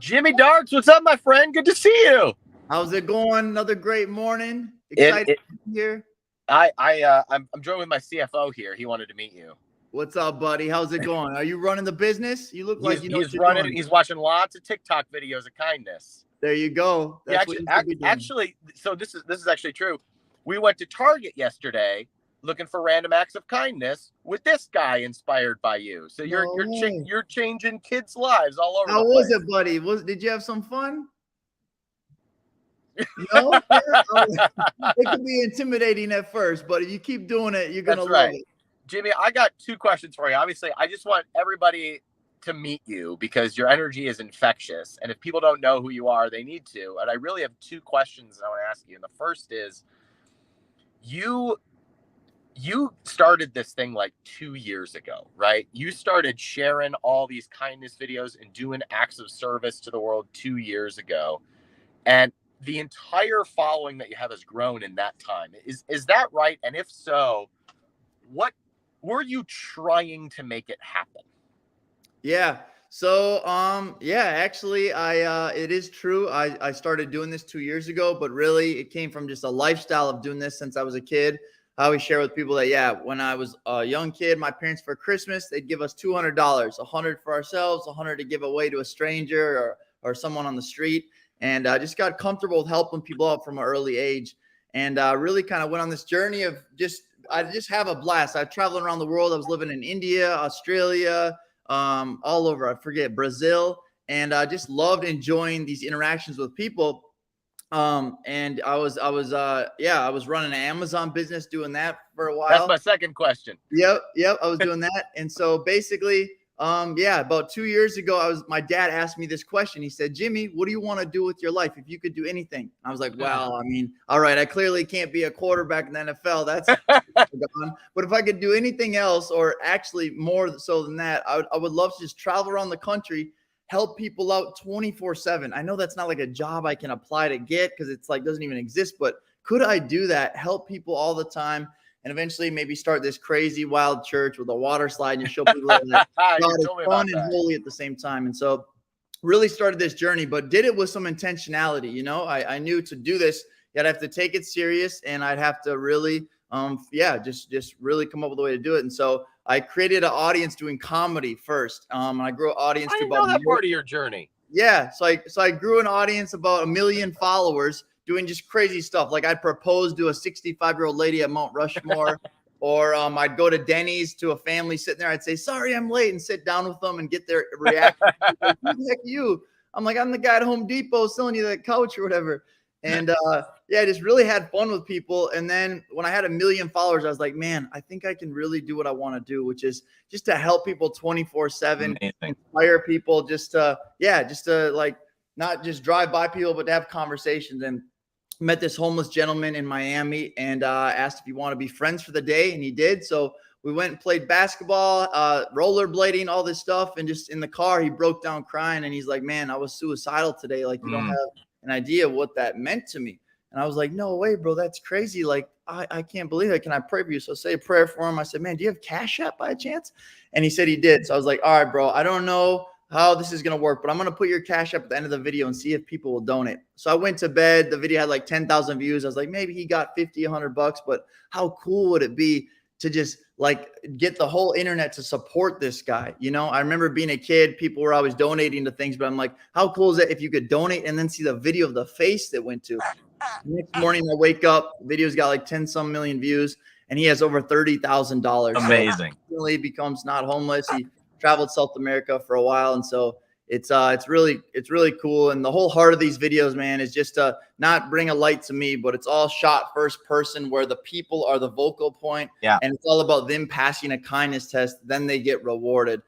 Jimmy Darks, what's up, my friend? Good to see you. How's it going? Another great morning. It, Excited it to be here. I'm joined with my CFO here. He wanted to meet you. What's up, buddy? How's it going? Are you running the business? You look like He's you know what he's you're running. doing. He's watching lots of TikTok videos of kindness. There you go. Yeah, That's what you should be doing. so this is actually true. We went to Target yesterday looking for random acts of kindness with this guy inspired by you. So you're No you're cha- way. you're changing kids' lives all over How the was place. it, buddy? Did you have some fun? No? Yeah. It can be intimidating at first, but if you keep doing it, you're gonna That's love right. it. Jimmy, I got two questions for you. Obviously, I just want everybody to meet you because your energy is infectious. And if people don't know who you are, they need to. And I really have two questions I want to ask you. And the first is you started this thing like 2 years ago, right? You started sharing all these kindness videos and doing acts of service to the world 2 years ago. And the entire following that you have has grown in that time. Is that right? And if so, what were you trying to make it happen? Yeah. So yeah, actually it is true. I started doing this 2 years ago, but really it came from just a lifestyle of doing this since I was a kid. I always share with people that yeah, when I was a young kid, my parents for Christmas, they'd give us $200, 100 for ourselves, 100 to give away to a stranger or someone on the street. And I just got comfortable with helping people out from an early age. And really kind of went on this journey of I just have a blast. I traveled around the world. I was living in India, Australia, all over. I forget Brazil, and I just loved enjoying these interactions with people. And I was running an Amazon business doing that for a That's while. my second question. Yep, I was doing that, and so basically, yeah, about 2 years ago, my dad asked me this question. He said, "Jimmy, what do you want to do with your life if you could do anything?" I was like, "Well, I mean, all right, I clearly can't be a quarterback in the NFL. That's gone. But if I could do anything else, or actually more so than that, I would love to just travel around the country, help people out 24/7. I know that's not like a job I can apply to get because it's like doesn't even exist, but could I do that? Help people all the time." And eventually maybe start this crazy wild church with a water slide and show people that God is fun and holy at the same time. And so really started this journey, but did it with some intentionality. You know, I knew to do this, I'd have to take it serious and I'd have to really, just really come up with a way to do it. And so I created an audience doing comedy first. I grew an audience I to didn't about know that part of your journey. Yeah. So I grew an audience about 1 million followers doing just crazy stuff. Like I'd propose to a 65-year-old lady at Mount Rushmore, or I'd go to Denny's to a family sitting there. I'd say, "Sorry, I'm late," and sit down with them and get their reaction. Like, who the heck are you? I'm like, "I'm the guy at Home Depot selling you that couch or whatever." And yeah, I just really had fun with people. And then when I had 1 million followers, I was like, man, I think I can really do what I want to do, which is just to help people 24/7, inspire people, just to like not just drive by people, but to have conversations. And met this homeless gentleman in Miami and asked if he wanted to be friends for the day, and he did. So we went and played basketball, rollerblading, all this stuff. And just in the car, he broke down crying, and he's like, "Man, I was suicidal today. Like, you don't have an idea what that meant to me." And I was like, "No way, bro. That's crazy. Like, I can't believe it. Can I pray for you?" So I say a prayer for him. I said, "Man, do you have Cash App by chance?" And he said he did. So I was like, "All right, bro, I don't know how this is going to work, but I'm going to put your Cash App at the end of the video and see if people will donate." So I went to bed. The video had like 10,000 views. I was like, maybe he got 50, $100, but how cool would it be to just like get the whole internet to support this guy? You know, I remember being a kid, people were always donating to things, but I'm like, how cool is it if you could donate and then see the video of the face that went to? Next morning, I wake up, video's got like 10 some million views, and he has over $30,000. Amazing. So he becomes not homeless. He traveled South America for a while. And so it's really cool. And the whole heart of these videos, man, is just to not bring a light to me, but it's all shot first person where the people are the vocal point. Yeah. And it's all about them passing a kindness test. Then they get rewarded.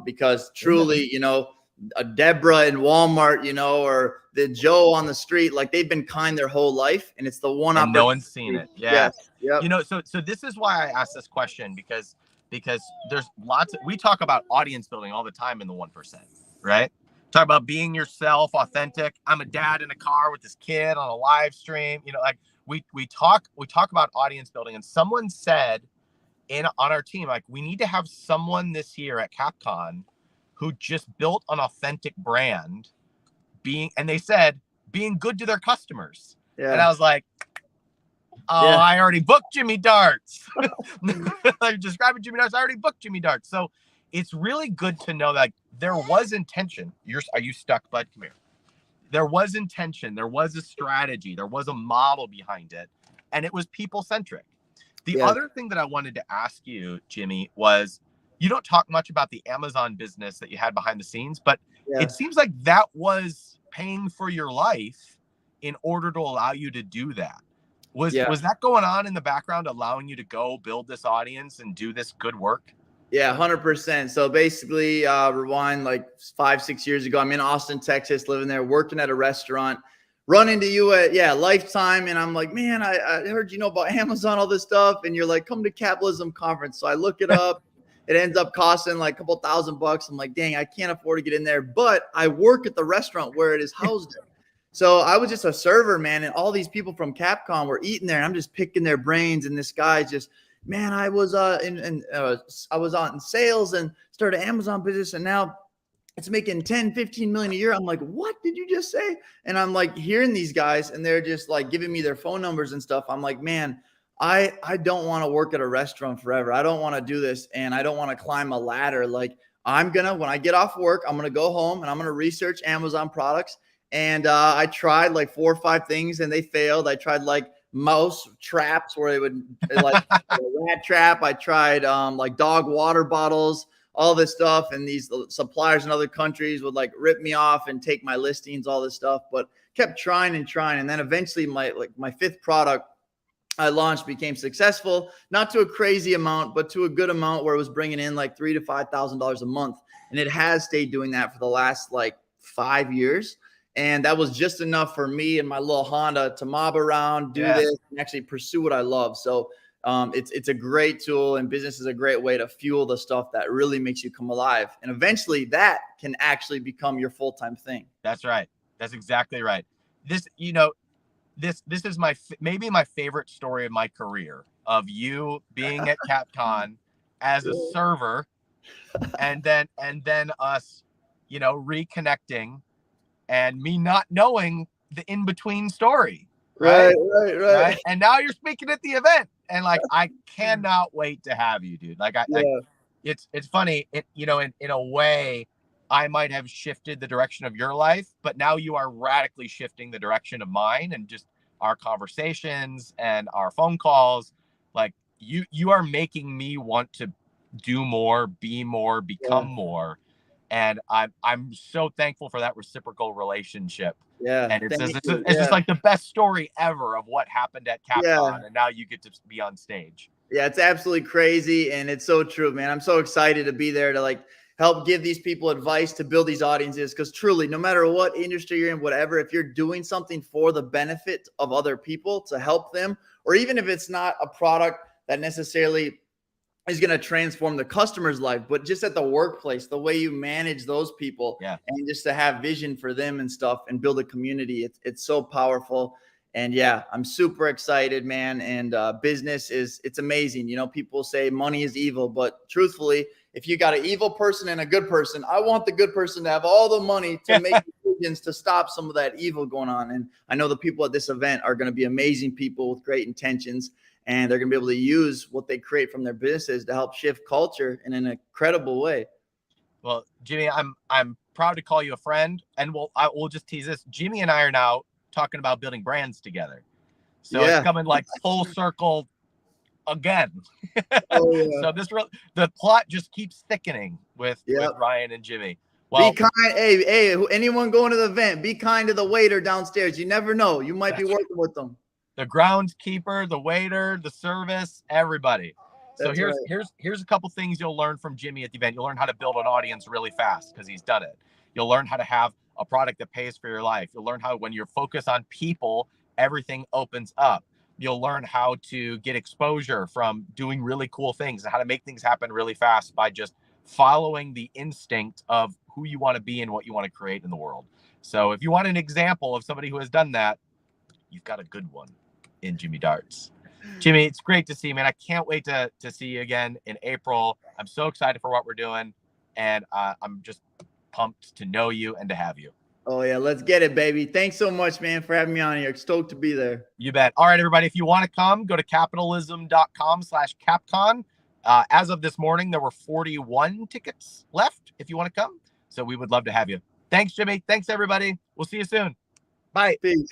Because truly, you know, a Deborah in Walmart, you know, or the Joe on the street, like they've been kind their whole life. And it's the one and no one's seen it. Yeah. Yep. You know, so this is why I asked this question, because there's we talk about audience building all the time in the 1%, right? Talk about being yourself, authentic. I'm a dad in a car with this kid on a live stream. You know, like we talk about audience building, and someone said on our team, like, we need to have someone this year at CapCon who just built an authentic brand and they said being good to their customers. Yeah. And I was like, oh, Yeah. I already booked Jimmy Darts. Like describing Jimmy Darts, I already booked Jimmy Darts. So it's really good to know that there was intention. Are you stuck, bud? Come here. There was intention. There was a strategy. There was a model behind it. And it was people-centric. The other thing that I wanted to ask you, Jimmy, was you don't talk much about the Amazon business that you had behind the scenes, but it seems like that was paying for your life in order to allow you to do that. Was that going on in the background, allowing you to go build this audience and do this good work? Yeah, 100%. So basically, rewind like 5-6 years ago, I'm in Austin, Texas, living there, working at a restaurant, run into you at Lifetime. And I'm like, man, I heard you know about Amazon, all this stuff. And you're like, come to Capitalism Conference. So I look it up. It ends up costing like a couple $1,000. I'm like, dang, I can't afford to get in there. But I work at the restaurant where it is housed. So I was just a server, man. And all these people from CapCon were eating there. And I'm just picking their brains. And this guy's just, man, I was I was on sales and started Amazon business, and now it's making 10-15 million a year. I'm like, what did you just say? And I'm like hearing these guys, and they're just like giving me their phone numbers and stuff. I'm like, man, I don't want to work at a restaurant forever. I don't want to do this, and I don't want to climb a ladder. Like when I get off work, I'm gonna go home and I'm gonna research Amazon products. And I tried like 4 or 5 things, and they failed. I tried like mouse traps where they would like a rat trap. I tried like dog water bottles, all this stuff. And these suppliers in other countries would like rip me off and take my listings, all this stuff, but kept trying and trying. And then eventually my 5th product I launched became successful, not to a crazy amount, but to a good amount where it was bringing in like $3,000 to $5,000 a month. And it has stayed doing that for the last like 5 years. And that was just enough for me and my little Honda to mob around, do this, and actually pursue what I love. So it's a great tool, and business is a great way to fuel the stuff that really makes you come alive. And eventually that can actually become your full-time thing. That's right. That's exactly right. This is maybe my favorite story of my career, of you being at CapCon as a server and then us, reconnecting. And me not knowing the in-between story. Right. And now you're speaking at the event. And like, I cannot wait to have you, dude. Like it's funny. In a way, I might have shifted the direction of your life, but now you are radically shifting the direction of mine, and just our conversations and our phone calls. Like you are making me want to do more, be more, become more. And I'm so thankful for that reciprocal relationship. Yeah. And it's just like the best story ever of what happened at CapCon. And now you get to be on stage. Yeah, it's absolutely crazy. And it's so true, man. I'm so excited to be there to like help give these people advice to build these audiences. Because truly, no matter what industry you're in, whatever, if you're doing something for the benefit of other people to help them, or even if it's not a product that necessarily is going to transform the customer's life, but just at the workplace, the way you manage those people, and just to have vision for them and stuff and build a community, it's so powerful. And I'm super excited, man. And business it's amazing. People say money is evil, but truthfully, if you got an evil person and a good person, I want the good person to have all the money to make decisions to stop some of that evil going on. And I know the people at this event are going to be amazing people with great intentions. And they're going to be able to use what they create from their businesses to help shift culture in an incredible way. Well, Jimmy, I'm proud to call you a friend, and we'll just tease this. Jimmy and I are now talking about building brands together. So it's coming like full circle again. So the plot just keeps thickening with Ryan and Jimmy. Well, be kind. Hey, anyone going to the event, be kind to the waiter downstairs. You never know. You might be working with them. The groundskeeper, the waiter, the service, everybody. So here's a couple things you'll learn from Jimmy at the event. You'll learn how to build an audience really fast because he's done it. You'll learn how to have a product that pays for your life. You'll learn how, when you're focused on people, everything opens up. You'll learn how to get exposure from doing really cool things and how to make things happen really fast by just following the instinct of who you want to be and what you want to create in the world. So if you want an example of somebody who has done that, you've got a good one in Jimmy Darts. Jimmy, it's great to see you, man. I can't wait to see you again in April. I'm so excited for what we're doing, and I'm just pumped to know you and to have you. Oh yeah, let's get it, baby. Thanks so much, man, for having me on here. Stoked to be there. You bet. All right, everybody. If you want to come, go to capitalism.com/CapCon. As of this morning, there were 41 tickets left if you want to come. So we would love to have you. Thanks, Jimmy. Thanks, everybody. We'll see you soon. Bye. Peace.